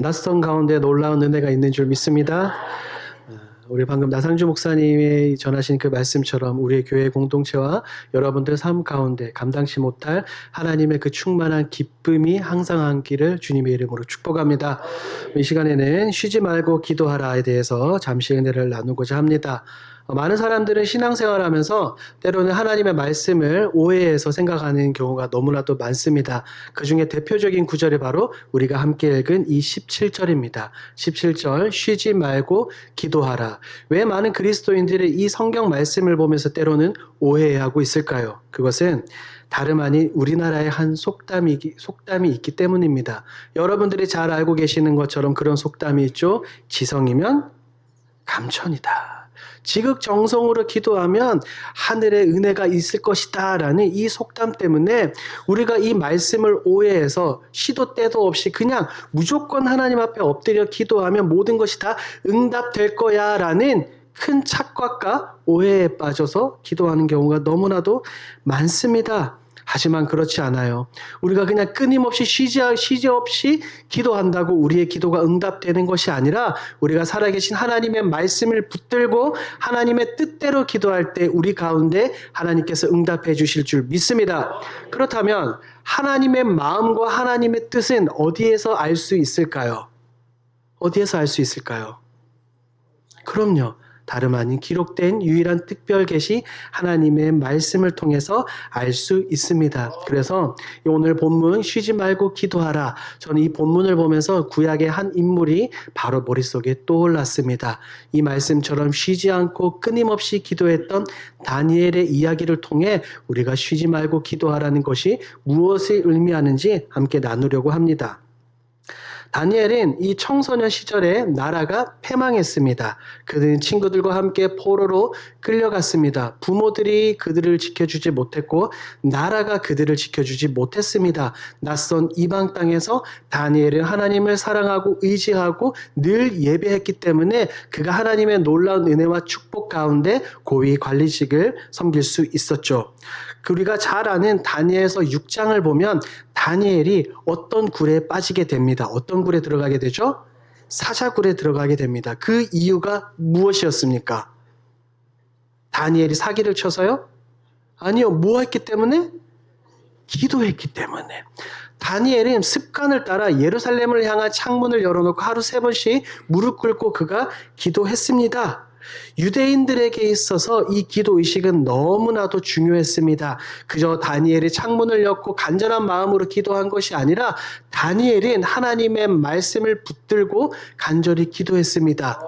낯선 가운데 놀라운 은혜가 있는 줄 믿습니다. 우리 방금 나상주 목사님이 전하신 그 말씀처럼 우리의 교회 공동체와 여러분들 삶 가운데 감당치 못할 하나님의 그 충만한 기쁨이 항상하기를 주님의 이름으로 축복합니다. 이 시간에는 쉬지 말고 기도하라에 대해서 잠시 은혜를 나누고자 합니다. 많은 사람들은 신앙생활하면서 때로는 하나님의 말씀을 오해해서 생각하는 경우가 너무나도 많습니다. 그 중에 대표적인 구절이 바로 우리가 함께 읽은 이 17절입니다. 17절 쉬지 말고 기도하라. 왜 많은 그리스도인들이 이 성경 말씀을 보면서 때로는 오해하고 있을까요? 그것은 다름 아닌 우리나라의 한 속담이 있기 때문입니다. 여러분들이 잘 알고 계시는 것처럼 그런 속담이 있죠. 지성이면 감천이다. 지극정성으로 기도하면 하늘의 은혜가 있을 것이다 라는 이 속담 때문에 우리가 이 말씀을 오해해서 시도 때도 없이 그냥 무조건 하나님 앞에 엎드려 기도하면 모든 것이 다 응답될 거야 라는 큰 착각과 오해에 빠져서 기도하는 경우가 너무나도 많습니다. 하지만 그렇지 않아요. 우리가 그냥 끊임없이 쉬지 없이 기도한다고 우리의 기도가 응답되는 것이 아니라 우리가 살아계신 하나님의 말씀을 붙들고 하나님의 뜻대로 기도할 때 우리 가운데 하나님께서 응답해 주실 줄 믿습니다. 그렇다면 하나님의 마음과 하나님의 뜻은 어디에서 알 수 있을까요? 어디에서 알 수 있을까요? 그럼요. 다름 아닌 기록된 유일한 특별 계시 하나님의 말씀을 통해서 알 수 있습니다. 그래서 오늘 본문 쉬지 말고 기도하라. 저는 이 본문을 보면서 구약의 한 인물이 바로 머릿속에 떠올랐습니다. 이 말씀처럼 쉬지 않고 끊임없이 기도했던 다니엘의 이야기를 통해 우리가 쉬지 말고 기도하라는 것이 무엇을 의미하는지 함께 나누려고 합니다. 다니엘은 이 청소년 시절에 나라가 패망했습니다. 그는 친구들과 함께 포로로 끌려갔습니다. 부모들이 그들을 지켜주지 못했고 나라가 그들을 지켜주지 못했습니다. 낯선 이방 땅에서 다니엘은 하나님을 사랑하고 의지하고 늘 예배했기 때문에 그가 하나님의 놀라운 은혜와 축복 가운데 고위 관리직을 섬길 수 있었죠. 우리가 잘 아는 다니엘서 6장을 보면 다니엘이 어떤 굴에 빠지게 됩니다. 어떤 굴에 들어가게 되죠? 사자굴에 들어가게 됩니다. 그 이유가 무엇이었습니까? 다니엘이 사기를 쳐서요? 아니요. 뭐 했기 때문에? 기도했기 때문에. 다니엘은 습관을 따라 예루살렘을 향한 창문을 열어놓고 하루 3번씩 무릎 꿇고 그가 기도했습니다. 유대인들에게 있어서 이 기도의식은 너무나도 중요했습니다. 그저 다니엘이 창문을 엮고 간절한 마음으로 기도한 것이 아니라 다니엘은 하나님의 말씀을 붙들고 간절히 기도했습니다.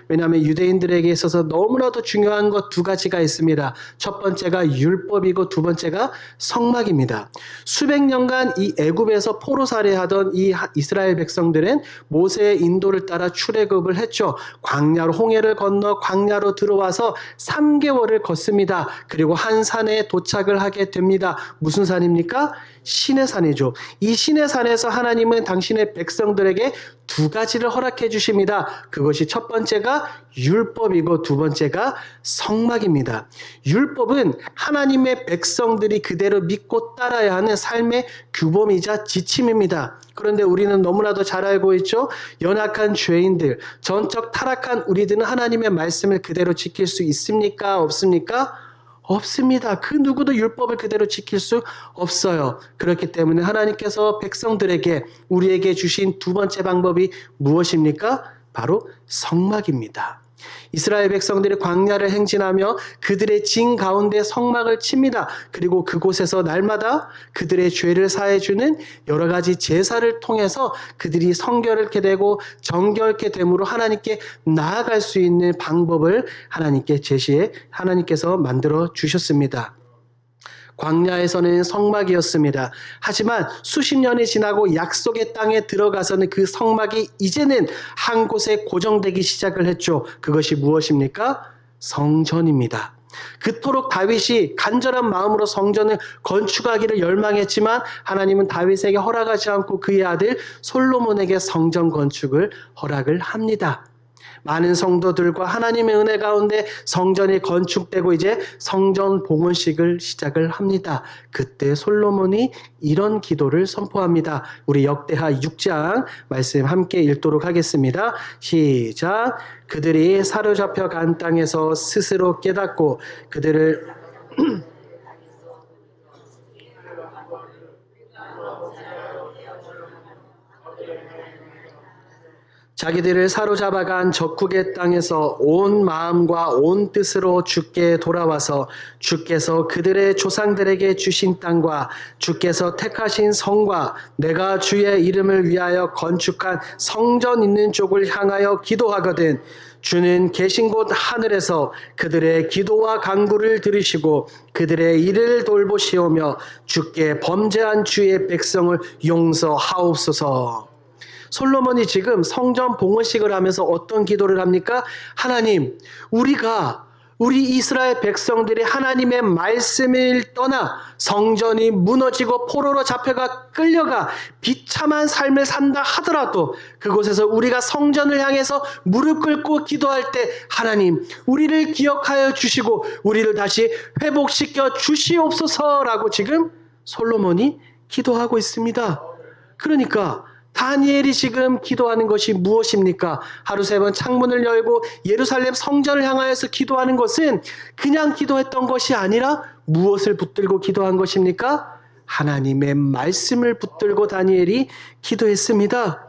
왜냐하면 유대인들에게 있어서 너무나도 중요한 것 2가지가 있습니다. 첫 번째가 율법이고 두 번째가 성막입니다. 수백 년간 이 애굽에서 포로살이하던 이 이스라엘 백성들은 모세의 인도를 따라 출애굽을 했죠. 광야로 홍해를 건너 광야로 들어와서 3개월을 걷습니다. 그리고 한 산에 도착을 하게 됩니다. 무슨 산입니까? 신의 산이죠. 이 신의 산에서 하나님은 당신의 백성들에게 2가지를 허락해 주십니다. 그것이 첫 번째가 율법이고 두 번째가 성막입니다. 율법은 하나님의 백성들이 그대로 믿고 따라야 하는 삶의 규범이자 지침입니다. 그런데 우리는 너무나도 잘 알고 있죠. 연약한 죄인들, 전적 타락한 우리들은 하나님의 말씀을 그대로 지킬 수 있습니까? 없습니까? 없습니다. 그 누구도 율법을 그대로 지킬 수 없어요. 그렇기 때문에 하나님께서 백성들에게 우리에게 주신 2번째 방법이 무엇입니까? 바로 성막입니다. 이스라엘 백성들이 광야를 행진하며 그들의 진 가운데 성막을 칩니다. 그리고 그곳에서 날마다 그들의 죄를 사해주는 여러 가지 제사를 통해서 그들이 성결케 되고 정결케 됨으로 하나님께 나아갈 수 있는 방법을 하나님께서 만들어 주셨습니다. 광야에서는 성막이었습니다. 하지만 수십 년이 지나고 약속의 땅에 들어가서는 그 성막이 이제는 한 곳에 고정되기 시작을 했죠. 그것이 무엇입니까? 성전입니다. 그토록 다윗이 간절한 마음으로 성전을 건축하기를 열망했지만 하나님은 다윗에게 허락하지 않고 그의 아들 솔로몬에게 성전 건축을 허락을 합니다. 많은 성도들과 하나님의 은혜 가운데 성전이 건축되고 이제 성전 봉헌식을 시작을 합니다. 그때 솔로몬이 이런 기도를 선포합니다. 우리 역대하 6장 말씀 함께 읽도록 하겠습니다. 시작. 그들이 사로잡혀 간 땅에서 스스로 깨닫고 그들을 자기들을 사로잡아간 적국의 땅에서 온 마음과 온 뜻으로 주께 돌아와서 주께서 그들의 조상들에게 주신 땅과 주께서 택하신 성과 내가 주의 이름을 위하여 건축한 성전 있는 쪽을 향하여 기도하거든 주는 계신 곳 하늘에서 그들의 기도와 간구를 들으시고 그들의 일을 돌보시오며 주께 범죄한 주의 백성을 용서하옵소서. 솔로몬이 지금 성전 봉헌식을 하면서 어떤 기도를 합니까? 하나님, 우리 이스라엘 백성들이 하나님의 말씀을 떠나 성전이 무너지고 포로로 잡혀가 끌려가 비참한 삶을 산다 하더라도 그곳에서 우리가 성전을 향해서 무릎 꿇고 기도할 때 하나님, 우리를 기억하여 주시고 우리를 다시 회복시켜 주시옵소서라고 지금 솔로몬이 기도하고 있습니다. 그러니까 다니엘이 지금 기도하는 것이 무엇입니까? 하루 3번 창문을 열고 예루살렘 성전을 향하여서 기도하는 것은 그냥 기도했던 것이 아니라 무엇을 붙들고 기도한 것입니까? 하나님의 말씀을 붙들고 다니엘이 기도했습니다.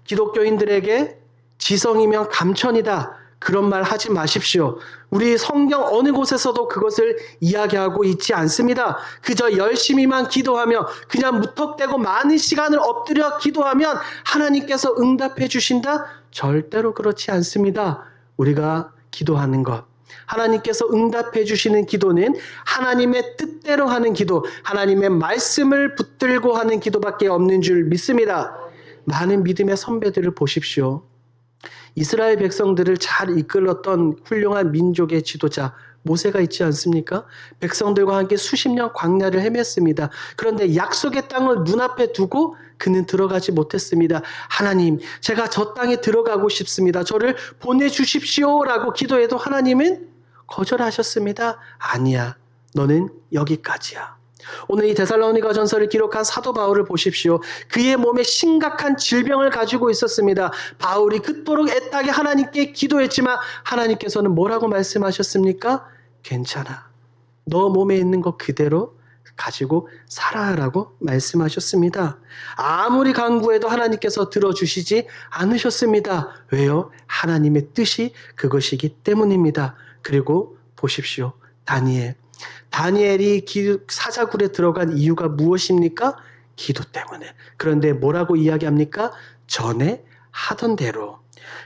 기독교인들에게 지성이면 감천이다. 그런 말 하지 마십시오. 우리 성경 어느 곳에서도 그것을 이야기하고 있지 않습니다. 그저 열심히만 기도하며 그냥 무턱대고 많은 시간을 엎드려 기도하면 하나님께서 응답해 주신다? 절대로 그렇지 않습니다. 우리가 기도하는 것, 하나님께서 응답해 주시는 기도는 하나님의 뜻대로 하는 기도, 하나님의 말씀을 붙들고 하는 기도밖에 없는 줄 믿습니다. 많은 믿음의 선배들을 보십시오. 이스라엘 백성들을 잘 이끌었던 훌륭한 민족의 지도자 모세가 있지 않습니까? 백성들과 함께 수십 년 광야를 헤맸습니다. 그런데 약속의 땅을 눈앞에 두고 그는 들어가지 못했습니다. 하나님, 제가 저 땅에 들어가고 싶습니다. 저를 보내주십시오라고 기도해도 하나님은 거절하셨습니다. 아니야, 너는 여기까지야. 오늘 이 데살로니가 전서를 기록한 사도 바울을 보십시오. 그의 몸에 심각한 질병을 가지고 있었습니다. 바울이 그토록 애타게 하나님께 기도했지만 하나님께서는 뭐라고 말씀하셨습니까? 괜찮아. 너 몸에 있는 것 그대로 가지고 살아라고 말씀하셨습니다. 아무리 간구해도 하나님께서 들어주시지 않으셨습니다. 왜요? 하나님의 뜻이 그것이기 때문입니다. 그리고 보십시오. 다니엘이 사자굴에 들어간 이유가 무엇입니까? 기도 때문에. 그런데 뭐라고 이야기합니까? 전에 하던 대로.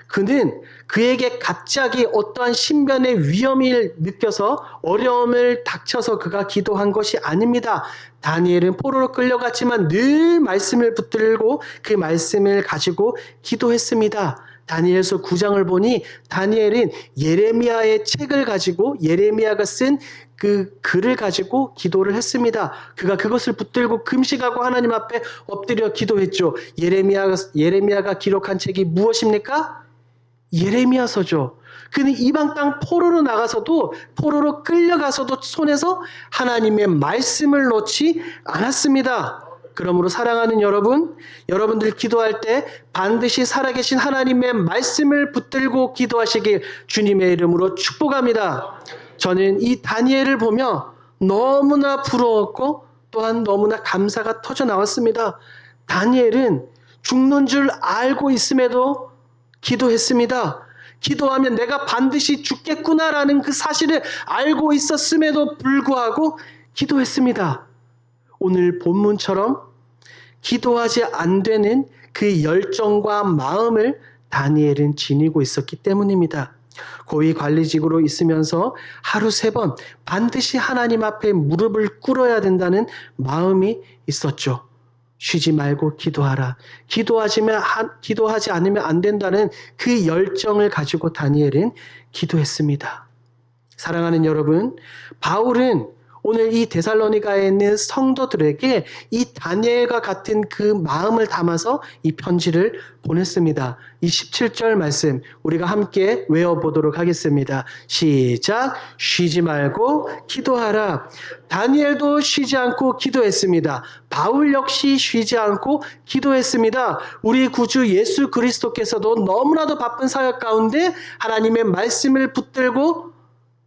그는 그에게 갑자기 어떠한 신변의 위험을 느껴서 어려움을 닥쳐서 그가 기도한 것이 아닙니다. 다니엘은 포로로 끌려갔지만 늘 말씀을 붙들고 그 말씀을 가지고 기도했습니다. 다니엘서 9장을 보니 다니엘은 예레미야의 책을 가지고 예레미야가 쓴 그 글을 가지고 기도를 했습니다. 그가 그것을 붙들고 금식하고 하나님 앞에 엎드려 기도했죠. 예레미야가 기록한 책이 무엇입니까? 예레미야서죠. 그는 이방 땅 포로로 나가서도 포로로 끌려가서도 손에서 하나님의 말씀을 놓지 않았습니다. 그러므로 사랑하는 여러분, 여러분들 기도할 때 반드시 살아계신 하나님의 말씀을 붙들고 기도하시길 주님의 이름으로 축복합니다. 저는 이 다니엘을 보며 너무나 부러웠고 또한 너무나 감사가 터져 나왔습니다. 다니엘은 죽는 줄 알고 있음에도 기도했습니다. 기도하면 내가 반드시 죽겠구나라는 그 사실을 알고 있었음에도 불구하고 기도했습니다. 오늘 본문처럼 기도하지 안 되는 그 열정과 마음을 다니엘은 지니고 있었기 때문입니다. 고위 관리직으로 있으면서 하루 3번 반드시 하나님 앞에 무릎을 꿇어야 된다는 마음이 있었죠. 쉬지 말고 기도하라. 기도하지 않으면 안 된다는 그 열정을 가지고 다니엘은 기도했습니다. 사랑하는 여러분, 바울은 오늘 이 데살로니가에 있는 성도들에게 이 다니엘과 같은 그 마음을 담아서 이 편지를 보냈습니다. 이 17절 말씀 우리가 함께 외워보도록 하겠습니다. 시작. 쉬지 말고 기도하라. 다니엘도 쉬지 않고 기도했습니다. 바울 역시 쉬지 않고 기도했습니다. 우리 구주 예수 그리스도께서도 너무나도 바쁜 사역 가운데 하나님의 말씀을 붙들고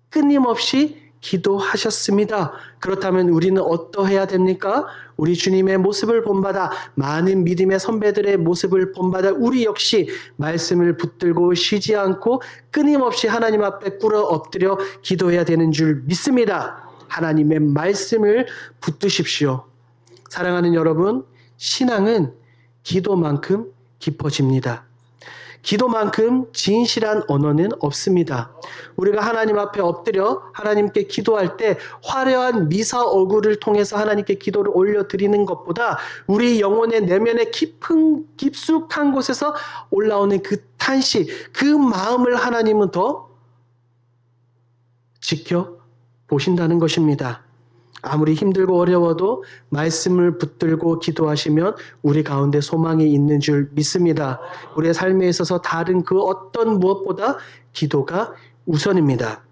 끊임없이 기도하셨습니다. 그렇다면 우리는 어떠해야 됩니까? 우리 주님의 모습을 본받아 많은 믿음의 선배들의 모습을 본받아 우리 역시 말씀을 붙들고 쉬지 않고 끊임없이 하나님 앞에 꿇어 엎드려 기도해야 되는 줄 믿습니다. 하나님의 말씀을 붙드십시오. 사랑하는 여러분, 신앙은 기도만큼 깊어집니다. 기도만큼 진실한 언어는 없습니다. 우리가 하나님 앞에 엎드려 하나님께 기도할 때 화려한 미사 어구를 통해서 하나님께 기도를 올려드리는 것보다 우리 영혼의 내면의 깊숙한 곳에서 올라오는 그 탄식, 그 마음을 하나님은 더 지켜보신다는 것입니다. 아무리 힘들고 어려워도 말씀을 붙들고 기도하시면 우리 가운데 소망이 있는 줄 믿습니다. 우리의 삶에 있어서 다른 그 어떤 무엇보다 기도가 우선입니다.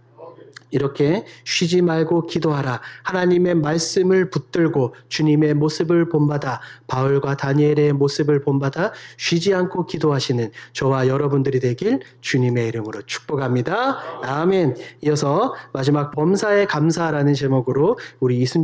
이렇게 쉬지 말고 기도하라. 하나님의 말씀을 붙들고 주님의 모습을 본받아 바울과 다니엘의 모습을 본받아 쉬지 않고 기도하시는 저와 여러분들이 되길 주님의 이름으로 축복합니다. 아멘. 이어서 마지막 범사에 감사라는 제목으로 우리 이순주